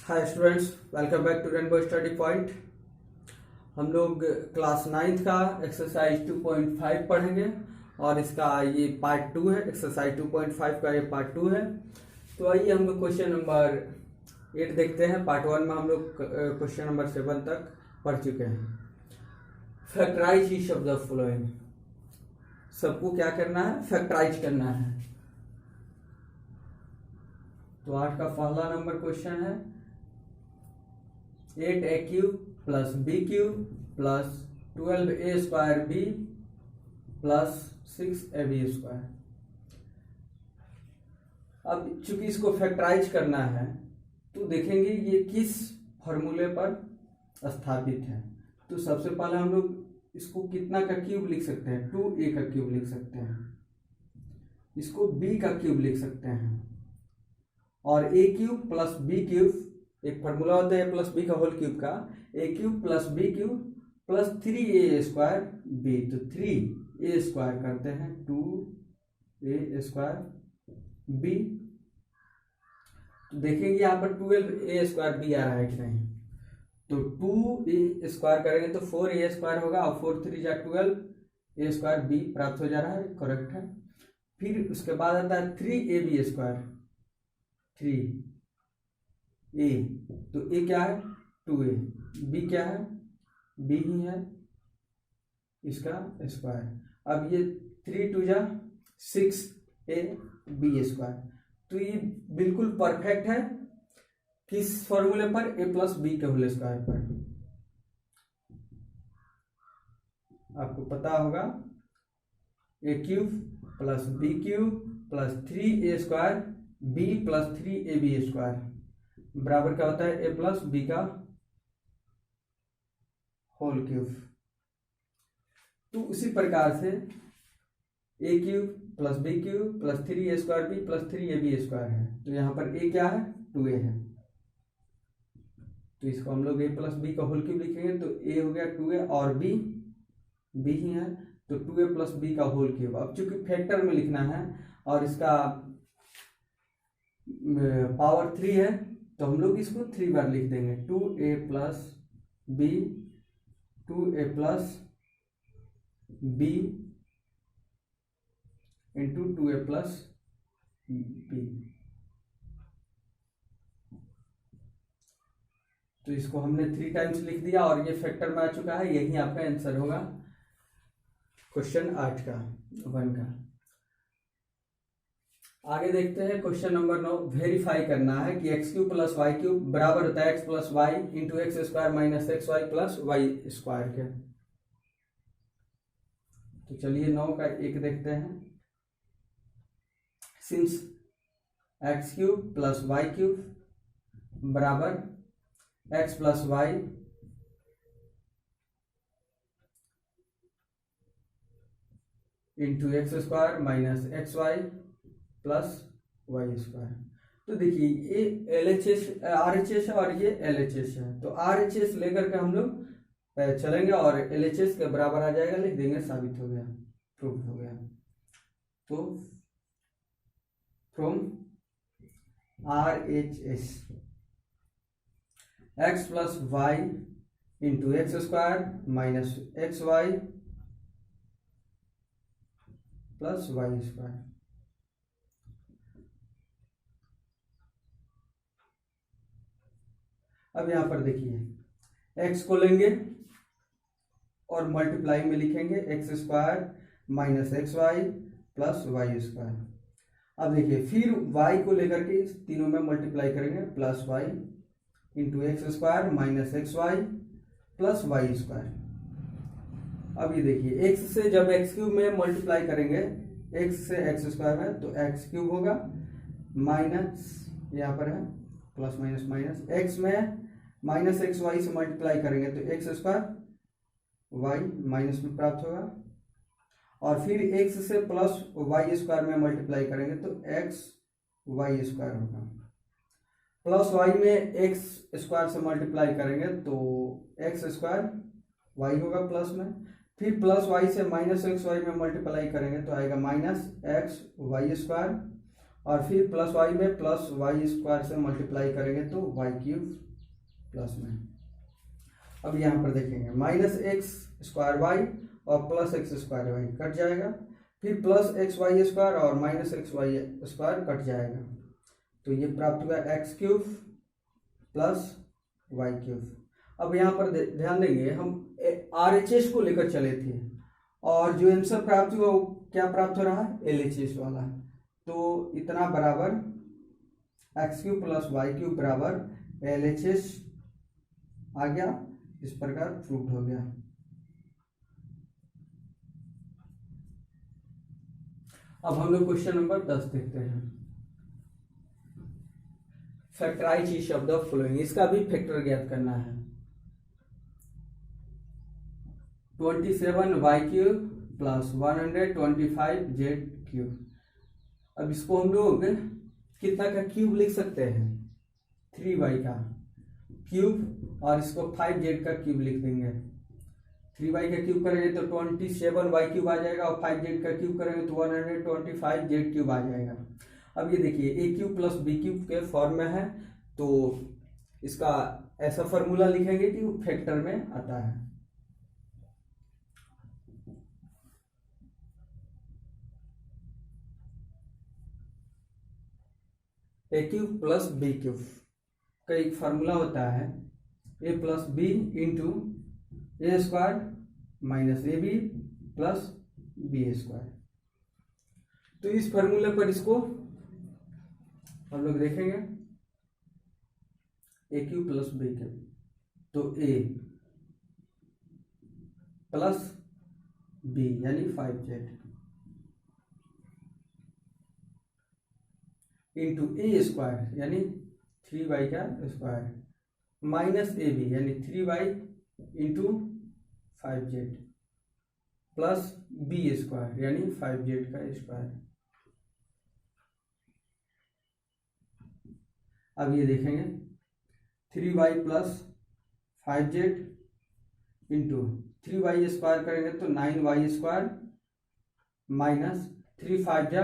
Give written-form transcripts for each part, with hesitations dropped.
Hi students, welcome back to Rainbow Study Point. हम लोग class 9th का exercise 2.5 पढ़ेंगे और इसका ये पार्ट 2 है। एक्सरसाइज 2.5 का ये पार्ट 2 है। तो आइए हम लोग क्वेश्चन नंबर 8 देखते हैं। पार्ट 1 में हम लोग क्वेश्चन नंबर 7 तक पढ़ चुके हैं। Factorise each of the following. सबको क्या करना है? फैक्टराइज करना है। तो 8 का पहला नंबर क्वेश्चन है 8a cube plus b cube plus 12a square b plus 6ab square. अब चूंकि इसको फैक्टराइज करना है तो देखेंगे ये किस फॉर्मूले पर स्थापित है। तो सबसे पहले हम लोग इसको कितना का क्यूब लिख सकते हैं? 2a का क्यूब लिख सकते हैं। इसको b का क्यूब लिख सकते हैं और a cube plus b cube, एक फार्मूला होता है प्लस बी का होल क्यूब का, a cube plus B cube plus 3a square b. तो 3a स्क्वायर करते हैं 2a स्क्वायर बी। तो देखेंगे यहाँ पर 12a स्क्वायर बी आ रहा है कि नहीं। तो 2a स्क्वायर करेंगे तो 4a स्क्वायर होगा और 4 3 जा 12a स्क्वायर बी प्राप्त हो जा रहा है, करेक्ट है। फिर उसके बाद आता है 3ab स्क्वायर 3a। तो a क्या है? 2a। b क्या है? b ही है इसका स्क्वायर। अब ये 3 2 जा 6ab स्क्वायर। तो ये बिल्कुल परफेक्ट है किस फॉर्मूले पर? a प्लस बी के होल स्क्वायर पर। आपको पता होगा a cube plus b cube plus 3a square b plus 3ab square बराबर क्या होता है? a प्लस बी का होल क्यूब। तो उसी प्रकार से a cube plus b cube plus 3a square b plus 3ab square है। तो यहाँ पर a क्या है? 2a है। तो इसको हम लोग a प्लस बी का होल क्यूब लिखेंगे तो a हो गया 2a और b ही है तो 2a प्लस बी का होल क्यूब। अब चूंकि फैक्टर में लिखना है और इसका पावर 3 है तो हम लोग इसको 3 बार लिख देंगे। 2a plus b 2a plus b into 2a plus b। तो इसको हमने 3 टाइम्स लिख दिया और ये फैक्टर में आ चुका है। यही आपका आंसर होगा क्वेश्चन 8 का 1 का। आगे देखते हैं क्वेश्चन नंबर 9। वेरीफाई करना है कि x cube plus y cube बराबर होता है x plus y into x square minus x y plus y square के। तो चलिए 9 का 1 देखते हैं। Since x cube plus y cube बराबर x plus y into x square minus x y plus y square. तो देखिए ये LHS RHS है और ये LHS है। तो RHS लेकर के हम लोग चलेंगे और LHS के बराबर आ जाएगा, लिख देंगे, साबित हो गया, प्रूफ हो गया। तो from RHS x plus y into x square minus x y plus y square. अब यहां पर देखिए x को लेंगे और मल्टीप्लाई में लिखेंगे x square minus x y plus y square. अब देखिए फिर y को लेकर के इस तीनों में मल्टीप्लाई करेंगे plus y into x square minus x y plus y square. अब ये देखिए x से जब एक्स क्यूब में मल्टीप्लाई करेंगे, x से एक्स स्क्वायर है तो एक्स क्यूब होगा माइनस यहाँ पर है प्लस माइनस माइनस, x में माइनस एक्स वाई से मल्टीप्लाई करेंगे तो एक्स स्क्वायर वाई माइनस में प्राप्त होगा और फिर x से प्लस वाई स्क्वायर में मल्टीप्लाई करेंगे तो एक्स वाई स्क्वायर होगा। प्लस वाई में एक्स स्क्वायर से मल्टीप्लाई करेंगे तो एक्स स्क्वायर वाई होगा प्लस में, फिर प्लस वाई से माइनस एक्स वाई में मल्टीप्लाई करेंगे तो आएगा माइनस एक्स वाई स्क्वायर और फिर प्लस वाई में प्लस वाई स्क्वायर से मल्टीप्लाई करेंगे तो वाई क्यूब प्लस में। अब यहाँ पर देखेंगे माइनस एक्स स्क्वायर वाई और plus x square y cut जाएगा, फिर प्लस एक्स वाई स्क्वायर और minus x y square cut जाएगा, तो ये प्राप्त हुआ x cube plus y cube. अब यहाँ पर ध्यान देंगे हम RHS को लेकर चले थे और जो आंसर प्राप्त हुआ वो क्या प्राप्त हो रहा है, LHS वाला। तो इतना बराबर x cube plus y cube बराबर LHS आ गया, इस प्रकार प्रूव हो गया। अब हम लोग क्वेश्चन नंबर 10 देखते हैं। Factorise each of the following, इसका भी फैक्टर ज्ञात करना है। 27y cube plus 125z cube. अब इसको हम लोग कितना का क्यूब लिख सकते हैं, 3y का क्यूब और इसको 5z का क्यूब लिख देंगे। 3y का क्यूब करेंगे तो 27y क्यूब आ जाएगा और 5z का क्यूब करेंगे तो 125z क्यूब आ जाएगा। अब ये देखिए a cube plus b cube के फॉर्म में है, तो इसका ऐसा फॉर्मूला लिखेंगे कि वो फैक्टर में आता है। A cube plus B cube का एक फार्मूला होता है a plus b into a square minus a b plus b square. तो इस फार्मूले पर इसको हम लोग देखेंगे a cube plus B cube, तो ए प्लस बी यानी 5z इंटू ए स्क्वायर यानी 3y का स्क्वायर माइनस ए बी यानी 3y into 5z plus b square यानी 5z का स्क्वायर। अब ये देखेंगे 3y plus 5z into 3y square करेंगे तो 9y स्क्वायर माइनस 3 5 जा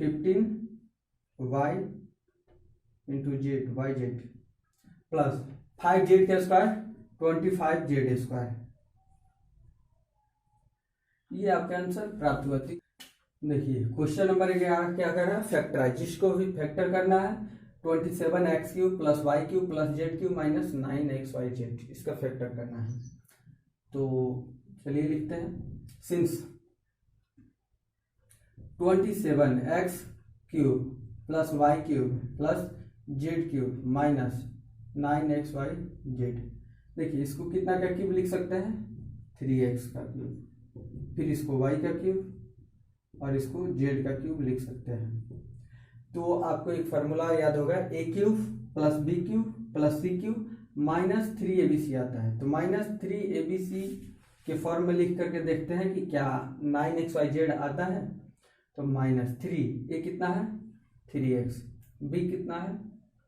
15 y into z y z plus 5z का स्क्वायर 25z स्क्वायर। ये आपका आंसर प्राप्त हुआ। देखिए क्वेश्चन नंबर 11 क्या कर रहा है, फैक्टराइज, जिसको भी फैक्टर करना है 27x cube plus y cube plus z cube minus 9xyz, इसका फैक्टर करना है। तो चलिए लिखते हैं, since 27x cube plus y cube plus z cube minus 9xyz। देखिए इसको कितना का क्यूब लिख सकते हैं, 3x का क्यूब, फिर इसको y का क्यूब और इसको z का क्यूब लिख सकते हैं। तो आपको एक फार्मूला याद होगा, a cube plus B cube plus C cube minus 3abc आता है। तो माइनस 3abc के फॉर्म में लिख करके देखते हैं कि क्या 9xyz आता है। तो माइनस 3, ए कितना है 3x, b कितना है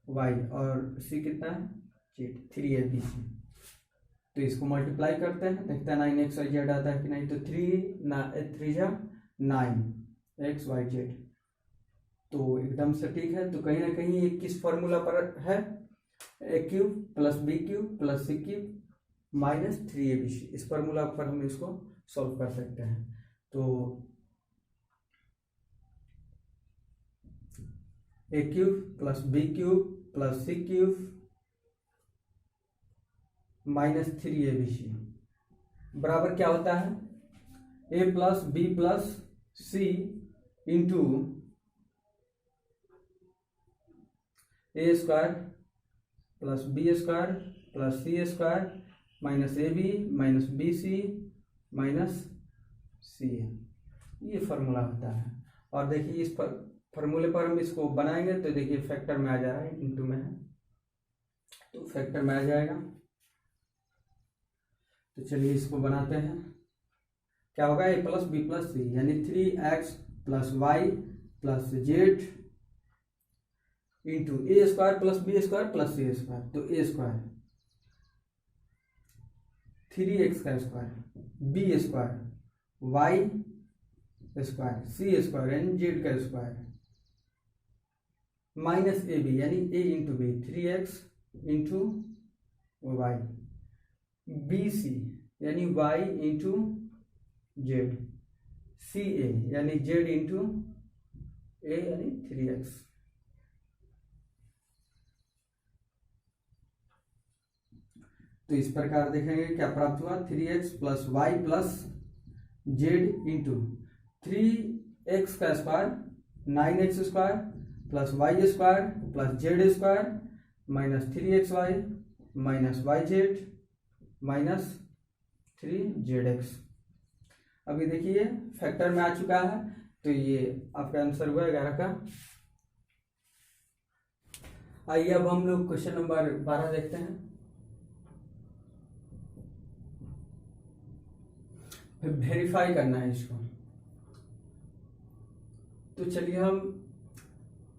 y और c कितना है z, 3abc। तो इसको मल्टीप्लाई करते हैं, देखते हैं 9xyz आता है कि नहीं। तो 3 जा 9xyz, तो एकदम से ठीक है। तो कहीं ना कहीं ये किस फॉर्मूला पर है, a cube plus B cube plus C cube minus 3abc, इस फॉर्मूला पर हम इसको सॉल्व कर सकते हैं। तो a cube plus B cube plus C cube minus 3abc बराबर क्या होता है, a plus B plus c into a square plus b square plus c square minus a b minus b c minus c, ये formula होता है। और देखिए इस फॉर्मूले पर हम इसको बनाएंगे तो देखिए फैक्टर में आ जा रहा है, इंटू में है तो फैक्टर में आ जाएगा। तो चलिए इसको बनाते हैं, क्या होगा, a plus B plus c यानी 3x plus y plus z into a square plus b square plus c square. तो ए स्क्वायर 3x का square b square y square c square यानी जेड का स्क्वायर माइनस ए बी यानी a into b 3x into y, b c यानी y into z, c a यानी z into ए यानी 3x। तो इस प्रकार देखेंगे क्या प्राप्त हुआ, 3x plus y plus z into 3x का square 9x square plus y square plus z square minus 3xy minus y z minus 3zx। अभी देखिए फैक्टर में आ चुका है, तो ये आपका आंसर हुआ 11 का। आइए अब हम लोग क्वेश्चन नंबर 12 देखते हैं। फिर वेरीफाई करना है इसको। तो चलिए हम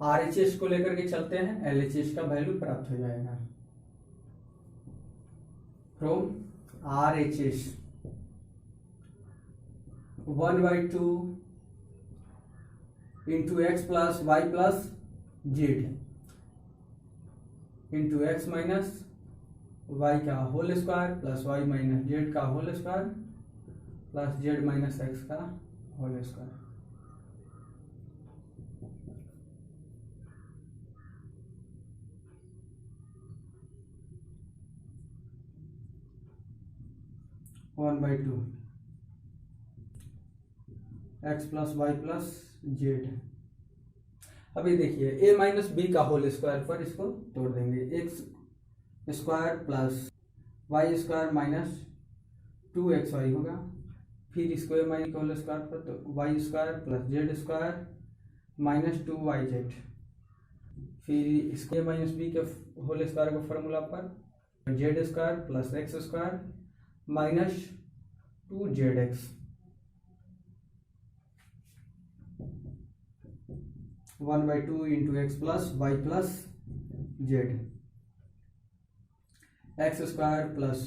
RHS को लेकर के चलते हैं, LHS का वैल्यू प्राप्त हो जाएगा। From RHS 1/2 into x plus y plus z into x minus y का whole square plus y minus z का whole square plus z minus x का whole square. One by two x plus y plus z. अभी देखिए a minus b का whole square पर इसको तोड़ देंगे, x square plus y square minus 2xy होगा। फिर इसको a माइनस का होल स्क्वायर पर तो y square plus z square minus 2yz। फिर इसको a माइनस बी के होल स्क्वायर का फॉर्मूला पर z square plus x square minus 2zx। 1/2 into x plus y plus z, x square plus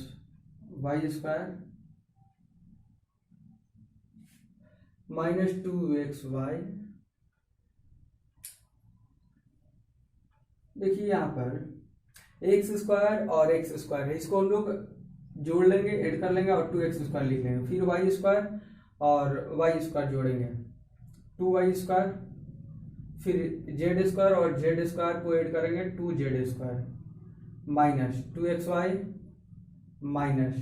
y square minus 2xy। देखिए यहाँ पर x square और x square है, इसको हम लोग जोड़ लेंगे, ऐड कर लेंगे और 2x स्क्वायर लिख लेंगे। फिर वाई स्क्वायर और वाई स्क्वायर जोड़ेंगे 2y स्क्वायर, फिर जेड स्क्वायर और जेड स्क्वायर को ऐड करेंगे 2z square minus 2xy minus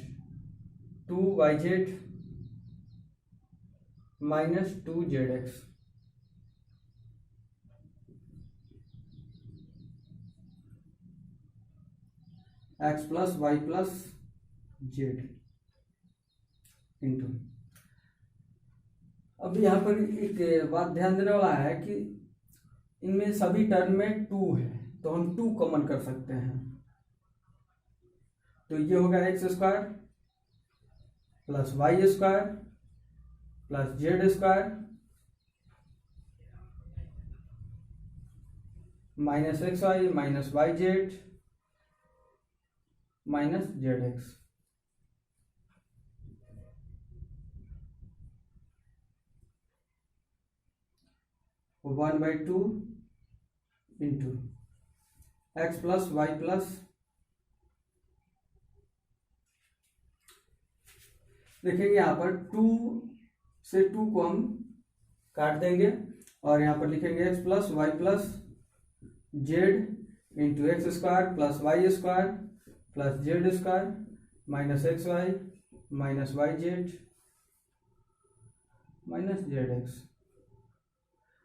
2yz minus 2zx। X plus y plus z into. अब यहाँ पर एक बात ध्यान देने वाला है कि इनमें सभी टर्म में 2 है, तो हम 2 कॉमन कर सकते हैं। तो ये होगा x square plus y square plus z square minus x y minus y z minus z x. One by two into x plus y plus, देखेंगे यहाँ पर 2 से 2 को हम काट देंगे और यहाँ पर लिखेंगे x plus y plus z into x square plus y square plus z square minus x y minus y z minus z x.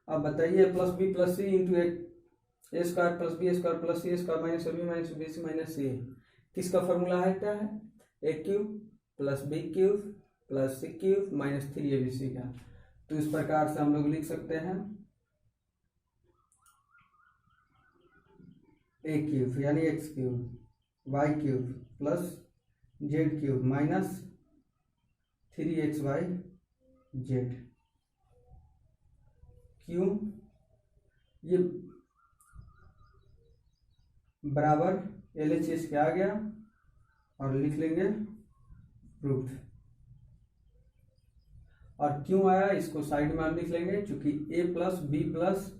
अब बताइए plus B plus c into a square plus b square plus c square minus b minus b c minus c किसका formula है, क्या है, a cube plus B cube plus C cube minus 3abc का। तो इस प्रकार से हम लोग लिख सकते हैं ए क्यूब यानी x cube y cube plus z cube minus 3xy z. क्यों, ये बराबर LHS के आ गया और लिख लेंगे प्रूफ्ड। और क्यों आया इसको साइड में हम लिख लेंगे, क्योंकि a plus B plus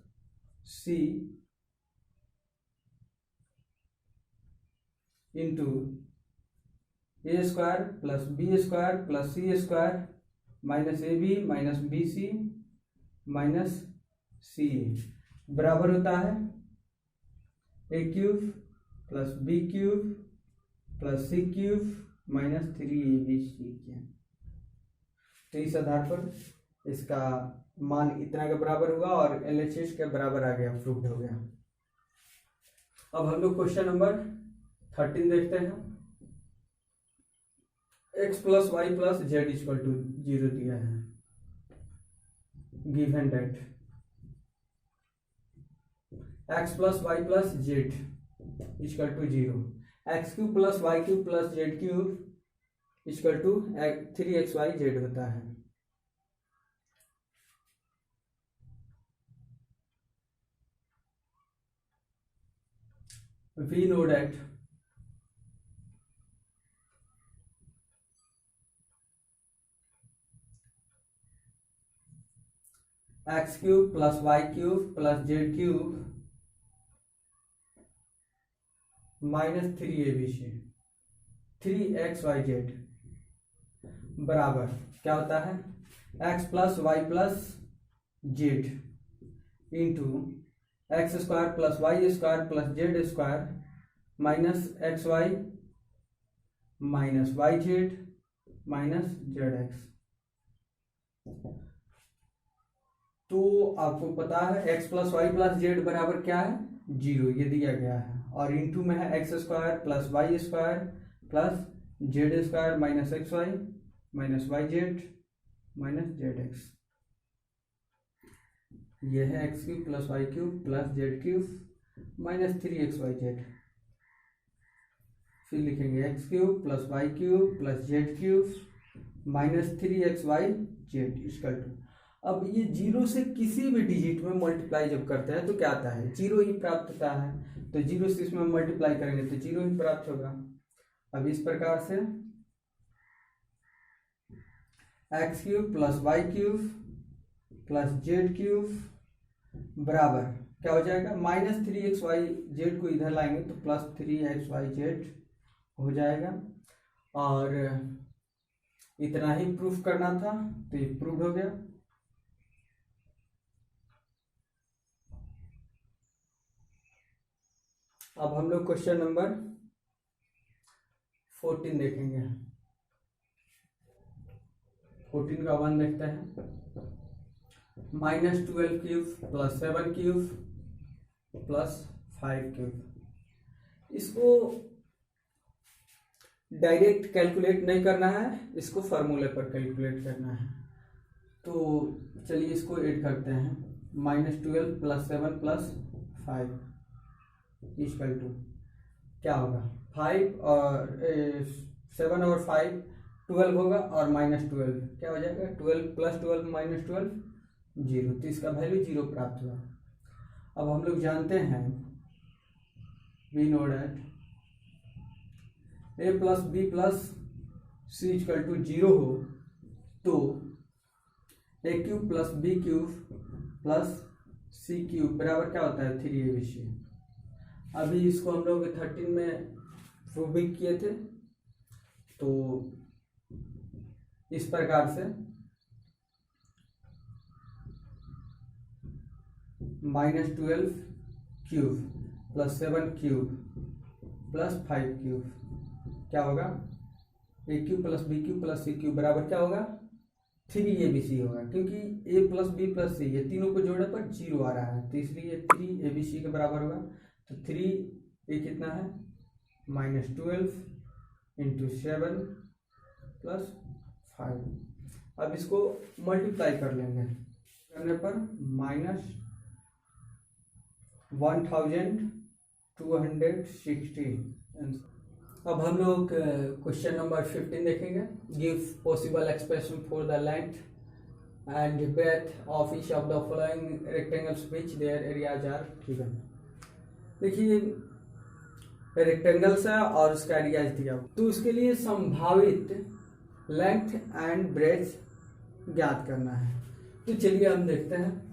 c into a square plus b square plus c square minus a b minus b c minus c a बराबर होता है a cube plus B cube plus C cube minus 3ab cube. तो इस आधार पर इसका मान इतना के बराबर होगा और LHS के बराबर आ गया, प्रूव्ड हो गया। अब हम लोग क्वेश्चन नंबर 13 देखते हैं। x plus y plus z equal to 0 दिया है, given that x plus y plus z equal to 0, x cube plus y cube plus z cube equal to 3xyz होता है। We know that x cube plus y cube plus z cube minus 3abc 3xyz बराबर क्या होता है x plus y plus z into x square plus y square plus z square minus x y minus y z minus z x. तो आपको पता है x plus y plus z बराबर क्या है 0, ये दिया गया है, और इंटू में है x square plus y square plus z square minus x y minus y z minus z x. ये है x cube plus y cube plus z cube minus 3xyz। फिर लिखेंगे x cube plus y cube plus z cube minus 3xyz equal to, अब ये 0 से किसी भी digit में मल्टीप्लाई जब करते हैं तो क्या आता है 0 ही प्राप्त होता है, तो 0 से इसमें मल्टीप्लाई करेंगे तो 0 ही प्राप्त होगा। अब इस प्रकार से x cube plus y cube plus z cube बराबर क्या हो जाएगा माइनस 3xyz को इधर लाएंगे तो प्लस 3xyz हो जाएगा, और इतना ही प्रूफ करना था तो ये प्रूव हो गया। अब हम लोग क्वेश्चन नंबर 14 देखेंगे। 14 का 1 देखते हैं। -12 cube plus 7 cube plus 5 cube. इसको डायरेक्ट कैलकुलेट नहीं करना है, इसको फार्मूले पर कैलकुलेट करना है। तो चलिए इसको ऐड करते हैं। -12 प्लस 7 प्लस 5 इक्वल टू क्या होगा 5 और 7 और 5 12 होगा, और -12 क्या हो जाएगा 12 प्लस 12 माइनस 12 0, तो इसका वैल्यू 0 प्राप्त हुआ। अब हम लोग जानते हैं we know that a plus B plus C equal to 0 हो तो a cube plus B cube plus C cube बराबर क्या होता है 3abc। अभी इसको हम लोग 13 में प्रूव भी किए थे, तो इस प्रकार से -12 cube plus 7 cube plus 5 cube क्या होगा a cube plus B cube plus C cube बराबर क्या होगा 3abc होगा, क्योंकि a plus B plus C ये तीनों को जोड़ने पर 0 आ रहा है, तो इसलिए 3abc के बराबर होगा। तो 3 ये कितना है -12 इंटू 7 प्लस 5। अब इसको मल्टीप्लाई कर लेंगे, करने पर -1260। अब हम लोग क्वेश्चन नंबर 15 देखेंगे। Give possible expression for the length and breadth of each of the following rectangles which their areas are given. देखिए रेक्टेंगल्स है और उसका एरियाज दिया हुआ, तो उसके लिए संभावित लेंथ एंड ब्रेथ ज्ञात करना है। तो चलिए हम देखते हैं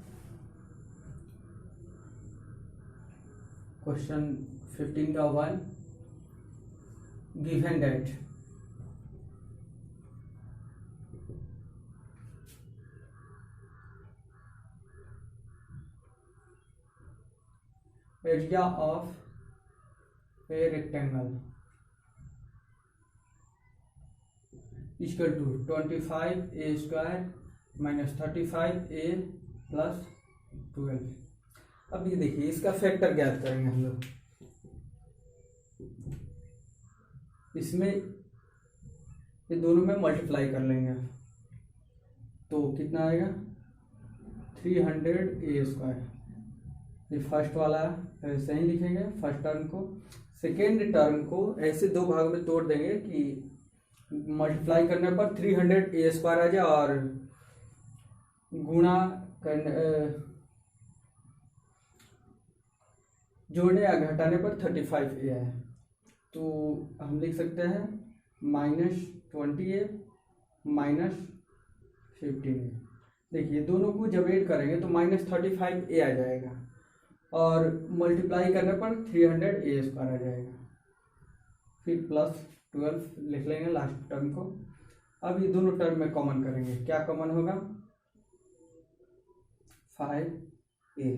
क्वेश्चन 15 का 1। given that area of a rectangle equal to 25a square minus 35a plus 12। अब ये देखिए इसका फैक्टर ज्ञात करेंगे हम लोग। इसमें ये दोनों में मल्टीप्लाई कर लेंगे तो कितना आएगा 300a स्क्वायर। ये फर्स्ट वाला ऐसे ही लिखेंगे फर्स्ट टर्म को, सेकेंड टर्म को ऐसे दो भाग में तोड़ देंगे कि मल्टीप्लाई करने पर 300a स्क्वायर आ जाए और गुणा करने जोड़ने या घटाने पर 35a आए तो हम लिख सकते हैं -20a माइनस 15a। देखिए दोनों को जब ऐड करेंगे तो -35a आ जाएगा और मल्टीप्लाई करने पर 300a स्क्वायर आ जाएगा, फिर +12 लिख लेंगे लास्ट टर्म को। अब ये दोनों टर्म में कॉमन करेंगे, क्या कॉमन होगा 5a,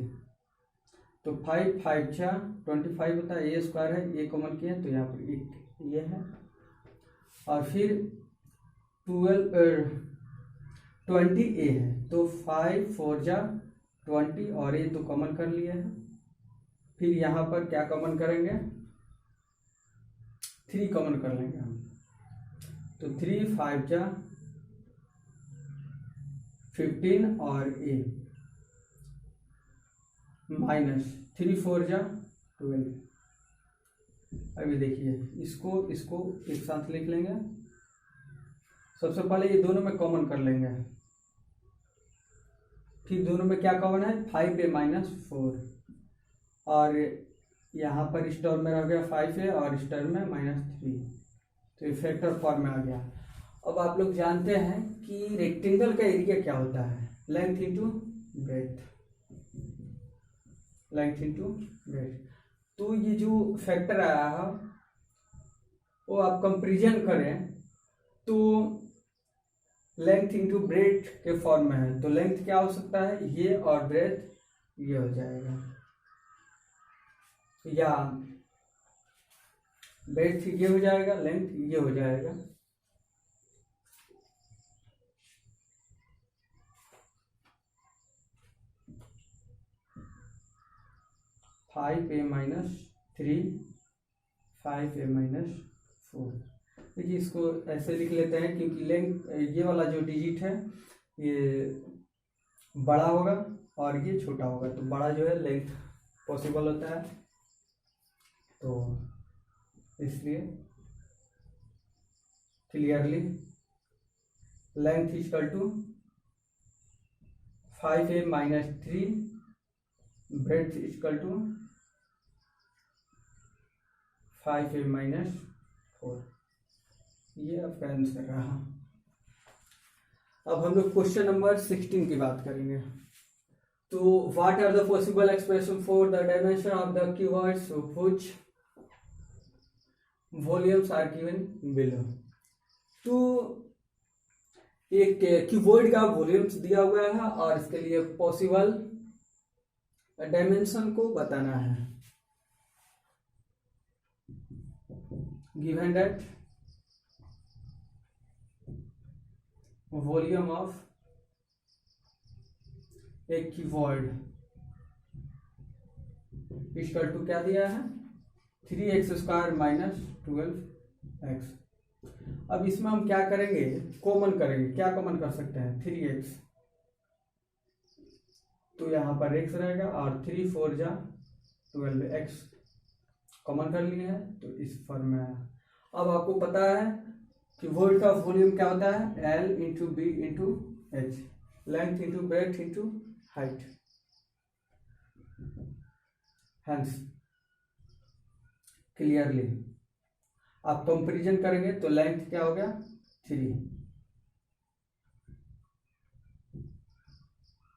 तो 5 5 जा 25 होता है, a स्क्वायर है, a कॉमन किया तो यहाँ पर ये है और फिर 20a है तो 5 4 जा 20 और ये तो कॉमन कर लिए है। फिर यहाँ पर क्या कॉमन करेंगे 3 कॉमन कर लेंगे हम, तो 3 5 जा 15 और a माइनस 3 4 जा 12। अभी देखिए इसको एक साथ लिख लेंगे। सबसे पहले ये दोनों में कॉमन कर लेंगे, फिर दोनों में क्या कॉमन है 5a माइनस 4 और यहाँ पर इस टर्म में रह गया 5a और इस टर्म में -3, तो ये फैक्टर फॉर्म में आ गया। अब आप लोग जानते हैं कि रेक्टेंगल का एरिया क्या होता है, length into breath, length into breath. तो ये जो फैक्टर आया है वो आप कंपेरिजन करें तो लेंथ इंटू ब्रेथ के फॉर्म में है, तो लेंथ क्या हो सकता है ये और ब्रेथ ये हो जाएगा, या ब्रेथ ये हो जाएगा लेंथ ये हो जाएगा। -5a minus 3 5a minus 4। देखिए इसको ऐसे लिख लेते हैं क्योंकि लेंथ ये वाला जो डिजिट है ये बड़ा होगा और ये छोटा होगा, तो बड़ा जो है लेंथ पॉसिबल होता है, तो इसलिए clearly length equal to 5a minus 3 breadth equal to 5a minus 4। ये आपका आंसर रहा। अब हम लोग क्वेश्चन नंबर 16 की बात करेंगे। तो what are the possible expression for the dimension of the cuboids which volumes are given below. तो एक क्यूबॉइड का वॉल्यूम्स दिया हुआ है और इसके लिए पॉसिबल डायमेंशन को बताना है। Given that volume of a cuboid equal to क्या दिया है 3x स्क्वायर माइनस 12x। अब इसमें हम क्या करेंगे कॉमन करेंगे, क्या कॉमन कर सकते हैं 3x, तो यहाँ पर x रहेगा और 3 4 जा 12x कॉमन कर लिए हैं तो इस फॉर्म में आया। अब आपको पता है कि वॉइड का वॉल्यूम क्या होता है L into B into H, length into breadth into height. Hence clearly आप कंपैरिजन करेंगे तो लेंथ क्या हो गया 3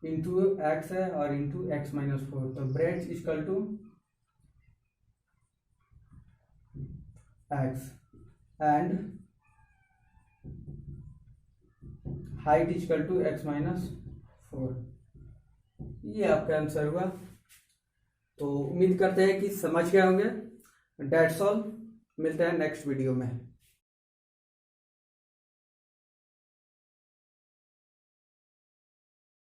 इंटू एक्स है और इंटू x माइनस 4, तो breadth equal to x and height equal to x-4। ये आपका आंसर हुआ। तो उम्मीद करते हैं कि समझ गए होंगे। डेट्स ऑल, मिलते हैं नेक्स्ट वीडियो में।